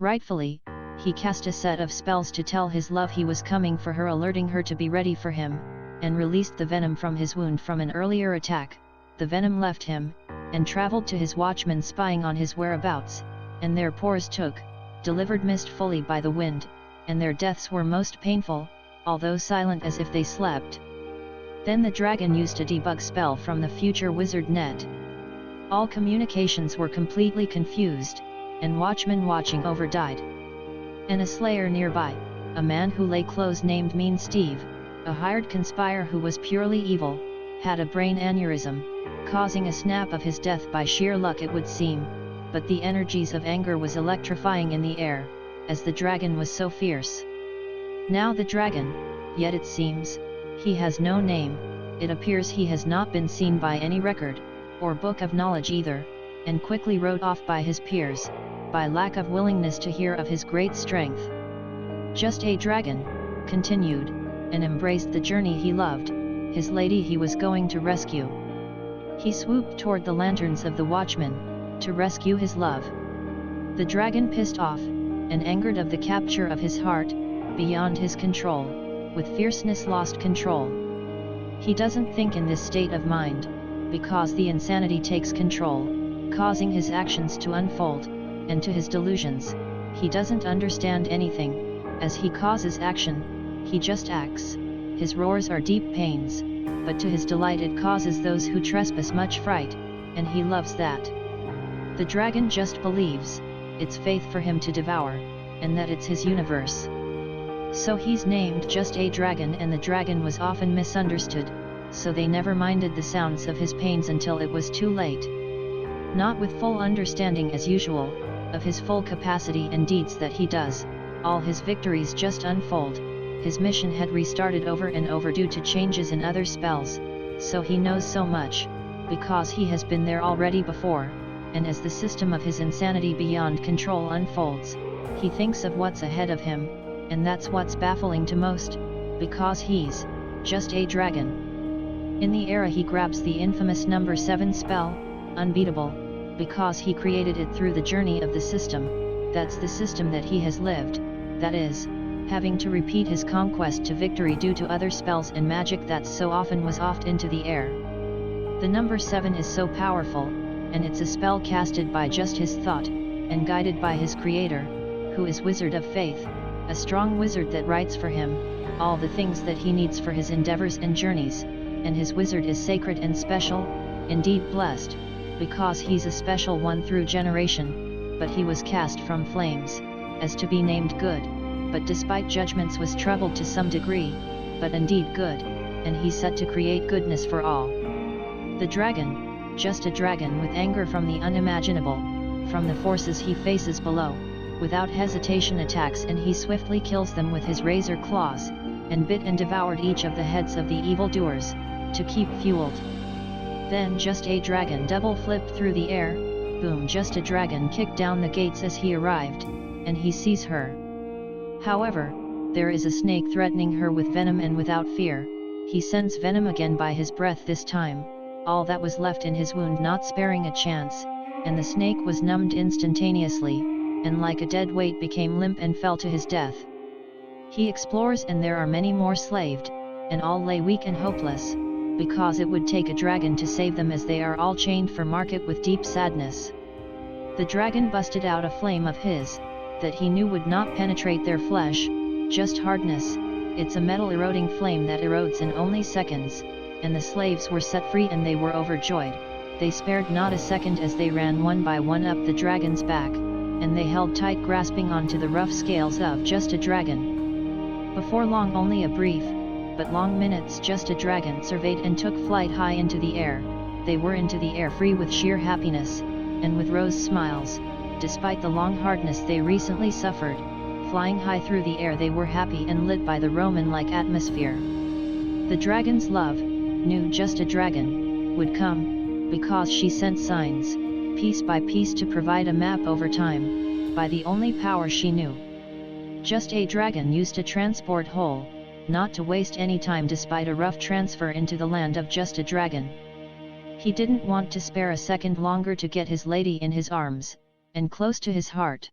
Rightfully, he cast a set of spells to tell his love he was coming for her, alerting her to be ready for him, and released the venom from his wound from an earlier attack. The venom left him, and traveled to his watchmen spying on his whereabouts, and their pores took, delivered mist fully by the wind, and their deaths were most painful, although silent as if they slept. Then the dragon used a debug spell from the future wizard net. All communications were completely confused, and watchmen watching over died. And a slayer nearby, a man who lay close named Mean Steve, a hired conspire who was purely evil, had a brain aneurysm, causing a snap of his death by sheer luck it would seem, but the energies of anger was electrifying in the air, as the dragon was so fierce. Now the dragon, yet it seems, he has no name, it appears he has not been seen by any record, or book of knowledge either, and quickly wrote off by his peers, by lack of willingness to hear of his great strength. Just a dragon, continued, and embraced the journey he loved, his lady he was going to rescue. He swooped toward the lanterns of the watchmen, to rescue his love. The dragon pissed off, and angered of the capture of his heart, beyond his control, with fierceness lost control. He doesn't think in this state of mind, because the insanity takes control, causing his actions to unfold, and to his delusions, he doesn't understand anything, as he causes action, he just acts, his roars are deep pains, but to his delight it causes those who trespass much fright, and he loves that. The dragon just believes, it's faith for him to devour, and that it's his universe. So he's named just a dragon, and the dragon was often misunderstood, so they never minded the sounds of his pains until it was too late. Not with full understanding as usual, of his full capacity and deeds that he does, all his victories just unfold, his mission had restarted over and over due to changes in other spells, so he knows so much, because he has been there already before, and as the system of his insanity beyond control unfolds, he thinks of what's ahead of him, and that's what's baffling to most, because he's just a dragon. In the era he grabs the infamous number 7 spell, unbeatable, because he created it through the journey of the system, that's the system that he has lived, that is, having to repeat his conquest to victory due to other spells and magic that so often was offed into the air. The number 7 is so powerful, and it's a spell casted by just his thought, and guided by his creator, who is Wizard of Faith, a strong wizard that writes for him all the things that he needs for his endeavors and journeys, and his wizard is sacred and special, indeed blessed, because he's a special one through generation, but he was cast from flames, as to be named good, but despite judgments was troubled to some degree, but indeed good, and he set to create goodness for all. The dragon, just a dragon with anger from the unimaginable, from the forces he faces below, without hesitation attacks, and he swiftly kills them with his razor claws, and bit and devoured each of the heads of the evildoers, to keep fueled. Then just a dragon double flipped through the air, boom, just a dragon kicked down the gates as he arrived, and he sees her. However, there is a snake threatening her with venom, and without fear, he sends venom again by his breath this time, all that was left in his wound not sparing a chance, and the snake was numbed instantaneously, and like a dead weight became limp and fell to his death. He explores, and there are many more slaved, and all lay weak and hopeless, because it would take a dragon to save them, as they are all chained for market with deep sadness. The dragon busted out a flame of his, that he knew would not penetrate their flesh, just hardness, it's a metal eroding flame that erodes in only seconds, and the slaves were set free and they were overjoyed, they spared not a second as they ran one by one up the dragon's back, and they held tight, grasping onto the rough scales of just a dragon. Before long, only a brief, but long minutes, just a dragon surveyed and took flight high into the air. They were into the air free with sheer happiness, and with rose smiles, despite the long hardness they recently suffered, flying high through the air they were happy and lit by the Roman-like atmosphere. The dragon's love, knew just a dragon, would come, because she sent signs, piece by piece to provide a map over time, by the only power she knew. Just a dragon used to transport whole, not to waste any time despite a rough transfer into the land of just a dragon. He didn't want to spare a second longer to get his lady in his arms, and close to his heart.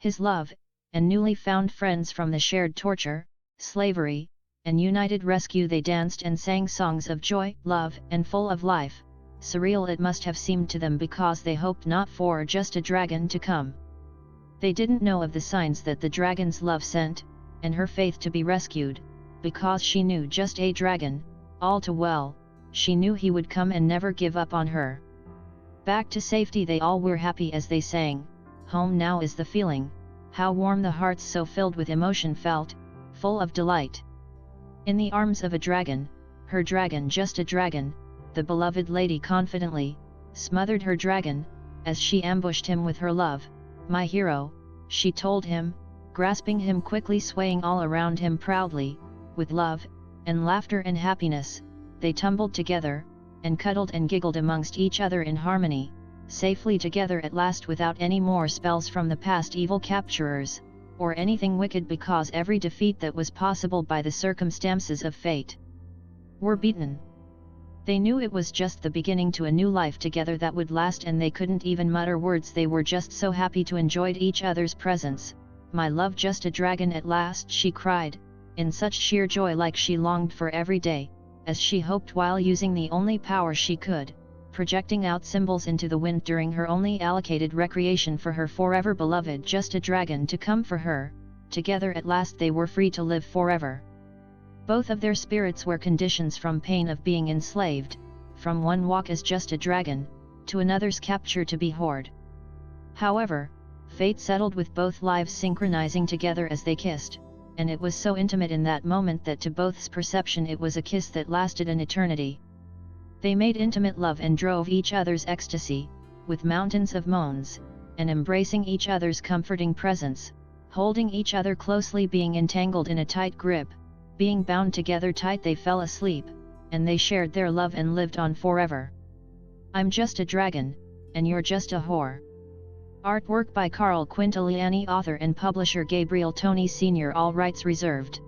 His love, and newly found friends from the shared torture, slavery, and united rescue, they danced and sang songs of joy, love, and full of life. Surreal it must have seemed to them, because they hoped not for just a dragon to come. They didn't know of the signs that the dragon's love sent, and her faith to be rescued, because she knew just a dragon, all too well. She knew he would come and never give up on her. Back to safety they all were happy as they sang, "Home now is the feeling." How warm the hearts so filled with emotion felt, full of delight. In the arms of a dragon, her dragon, just a dragon, the beloved lady confidently smothered her dragon, as she ambushed him with her love. "My hero," she told him, grasping him quickly, swaying all around him proudly. With love, and laughter and happiness, they tumbled together, and cuddled and giggled amongst each other in harmony, safely together at last, without any more spells from the past evil capturers, or anything wicked, because every defeat that was possible by the circumstances of fate were beaten. They knew it was just the beginning to a new life together that would last, and they couldn't even mutter words, they were just so happy to enjoy each other's presence. "My love, just a dragon at last," she cried, in such sheer joy, like she longed for every day, as she hoped, while using the only power she could, projecting out symbols into the wind during her only allocated recreation for her forever beloved, just a dragon to come for her. Together at last they were free to live forever. Both of their spirits were conditions from pain of being enslaved, from one walk as just a dragon, to another's capture to be hoard. However, fate settled with both lives synchronizing together as they kissed, and it was so intimate in that moment that to both's perception it was a kiss that lasted an eternity. They made intimate love and drove each other's ecstasy, with mountains of moans, and embracing each other's comforting presence, holding each other closely, being entangled in a tight grip, being bound together tight, they fell asleep, and they shared their love and lived on forever. I'm just a dragon, and you're just a whore. Artwork by Carl Quintiliani, author and publisher Gabriel Tony Sr., all rights reserved.